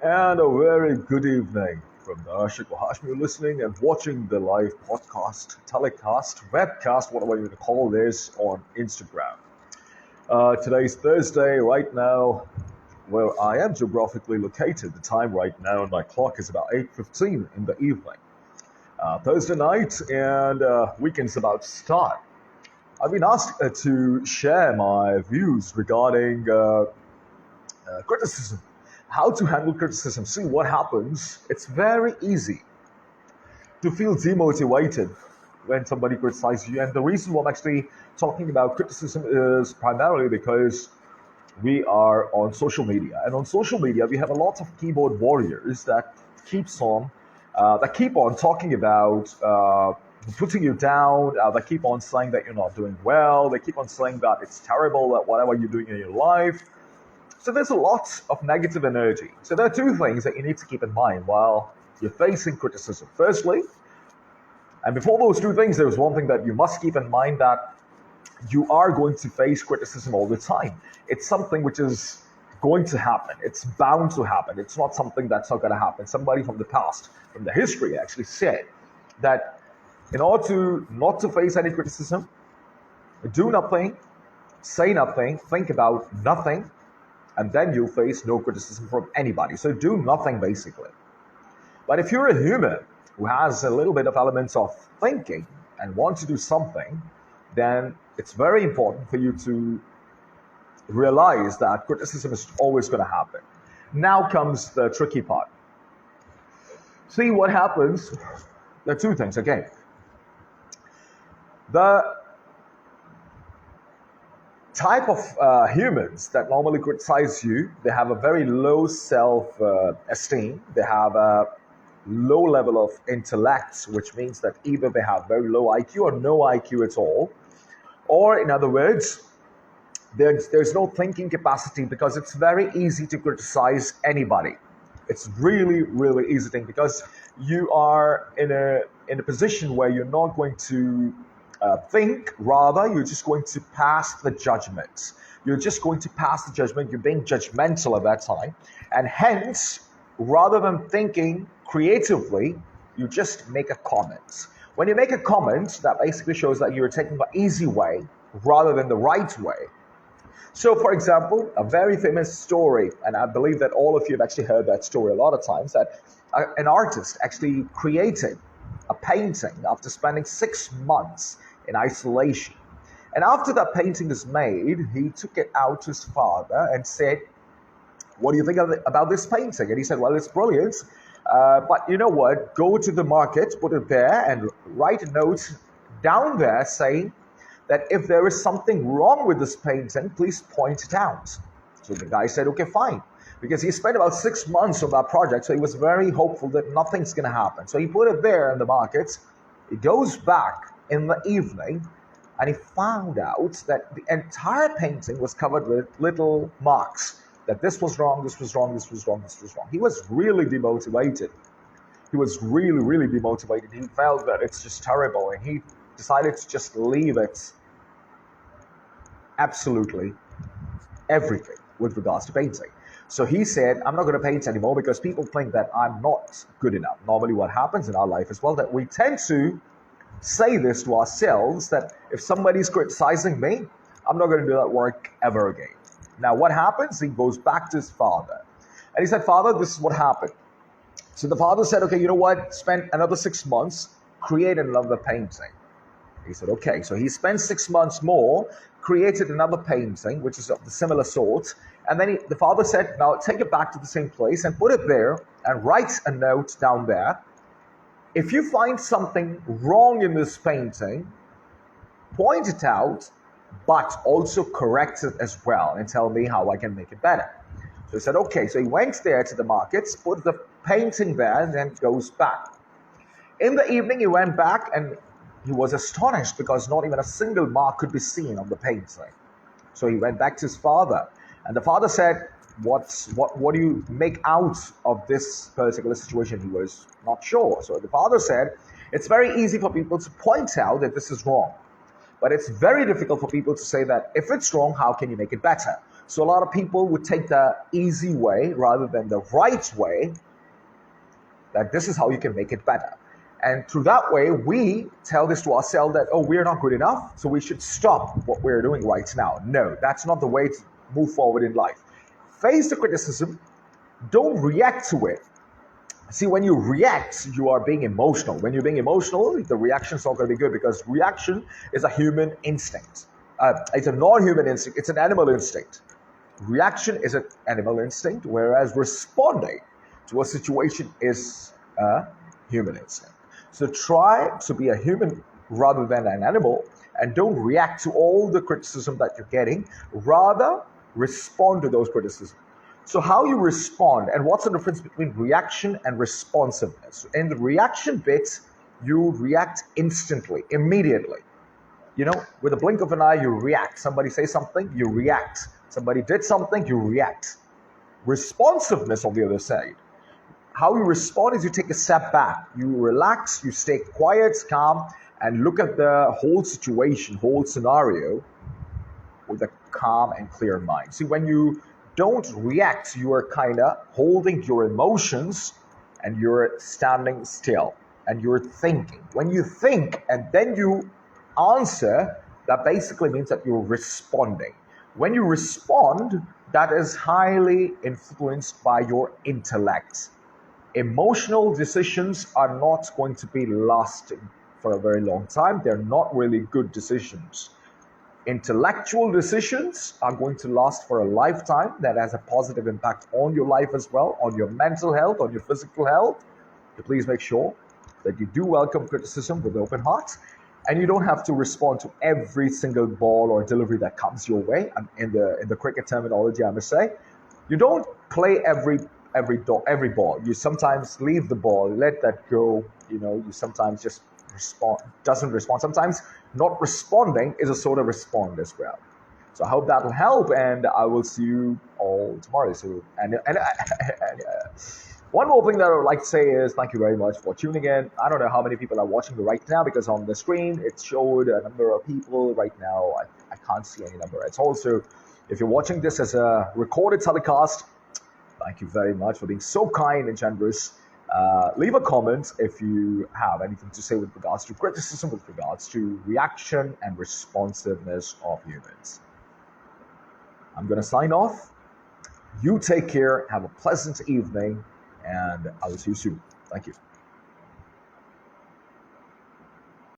And a very good evening from Darashikoh. You're listening and watching the live podcast, telecast, webcast, whatever you want to call this, on Instagram. Today's Thursday, right now, where I am geographically located. The time right now on my clock is about 8:15 in the evening. Thursday night and weekend's about to start. I've been asked to share my views regarding criticism, how to handle criticism. See what happens. It's very easy to feel demotivated when somebody criticizes you. And the reason why I'm actually talking about criticism is primarily because we are on social media. And on social media, we have a lot of keyboard warriors that keep on talking about putting you down. They keep on saying that you're not doing well. They keep on saying that it's terrible that whatever you're doing in your life. So there's a lot of negative energy. So there are two things that you need to keep in mind while you're facing criticism. Firstly, and before those two things, there's one thing that you must keep in mind, that you are going to face criticism all the time. It's something which is going to happen. It's bound to happen. It's not something that's not going to happen. Somebody from the past, from the history, actually said that in order to not to face any criticism, do nothing, say nothing, think about nothing, and then you'll face no criticism from anybody. So do nothing, basically. But if you're a human who has a little bit of elements of thinking and want to do something, then it's very important for you to realize that criticism is always going to happen. Now comes the tricky part. See what happens. There are two things. Okay. The type of humans that normally criticize you, they have a very low self-esteem. They have a low level of intellect, which means that either they have very low IQ or no IQ at all. Or in other words, there's no thinking capacity, because it's very easy to criticize anybody. It's really, really easy thing, because you are in a position where you're not going to think, rather you're just going to pass the judgment. You're just going to pass the judgment. You're being judgmental at that time. And hence, rather than thinking creatively, you just make a comment. When you make a comment, that basically shows that you're taking the easy way rather than the right way. So, for example, a very famous story, and I believe that all of you have actually heard that story a lot of times, that an artist actually created a painting after spending 6 months in isolation. And after that painting is made, he took it out to his father and said, "What do you think about this painting?" And he said, "Well, it's brilliant. But you know what? Go to the market, put it there, and write a note down there saying that if there is something wrong with this painting, please point it out." So the guy said, "Okay, fine." Because he spent about 6 months on that project, so he was very hopeful that nothing's going to happen. So he put it there in the market. He goes back in the evening, and he found out that the entire painting was covered with little marks, that this was wrong, this was wrong, this was wrong, this was wrong. He was really demotivated. He was really, really demotivated. He felt that it's just terrible, and he decided to just leave it absolutely everything with regards to painting. So he said, "I'm not going to paint anymore because people think that I'm not good enough." Normally what happens in our life as well, that we tend to say this to ourselves, that if somebody's criticizing me, I'm not going to do that work ever again. Now what happens? He goes back to his father. And he said, "Father, this is what happened." So the father said, "Okay, you know what? Spend another 6 months, create another painting." He said, "Okay." So he spent 6 months more, created another painting, which is of the similar sort. And then the father said, "Now take it back to the same place and put it there and write a note down there. If you find something wrong in this painting, point it out, but also correct it as well and tell me how I can make it better." So he said, "Okay." So he went there to the markets, put the painting there, and then goes back. In the evening, he went back and he was astonished because not even a single mark could be seen on the painting. So he went back to his father, and the father said, what do you make out of this particular situation? He was not sure. So the father said, "It's very easy for people to point out that this is wrong. But it's very difficult for people to say that if it's wrong, how can you make it better?" So a lot of people would take the easy way rather than the right way, that this is how you can make it better. And through that way, we tell this to ourselves that, oh, we're not good enough, so we should stop what we're doing right now. No, that's not the way to move forward in life. Face the criticism, don't react to it. See, when you react, you are being emotional. When you're being emotional, the reaction's not going to be good, because reaction is a human instinct. It's a non-human instinct, it's an animal instinct. Reaction is an animal instinct, whereas responding to a situation is a human instinct. So try to be a human rather than an animal, and don't react to all the criticism that you're getting. Rather, respond to those criticisms. So how you respond, and what's the difference between reaction and responsiveness? In the reaction bit, you react instantly, immediately. With a blink of an eye, you react. Somebody says something, you react. Somebody did something, you react. Responsiveness, on the other side, how you respond is you take a step back. You relax, you stay quiet, calm, and look at the whole situation, whole scenario with a calm and clear mind. See, when you don't react, you are kind of holding your emotions and you're standing still and you're thinking. When you think and then you answer, that basically means that you're responding. When you respond, that is highly influenced by your intellect. Emotional decisions are not going to be lasting for a very long time. They're not really good decisions. Intellectual decisions are going to last for a lifetime. That has a positive impact on your life as well, on your mental health, on your physical health. So please make sure that you do welcome criticism with open heart, and you don't have to respond to every single ball or delivery that comes your way. And in the cricket terminology, I must say, you don't play every ball. You sometimes leave the ball, let that go. You sometimes just doesn't respond. Sometimes not responding is a sort of respond as well. So I hope that will help, and I will see you all tomorrow. So one more thing that I would like to say is thank you very much for tuning in. I don't know how many people are watching right now, because on the screen it showed a number of people. Right now I can't see any number at all. So if you're watching this as a recorded telecast, thank you very much for being so kind and generous. Leave a comment if you have anything to say with regards to criticism, with regards to reaction and responsiveness of humans. I'm going to sign off. You take care, have a pleasant evening, and I will see you soon. Thank you.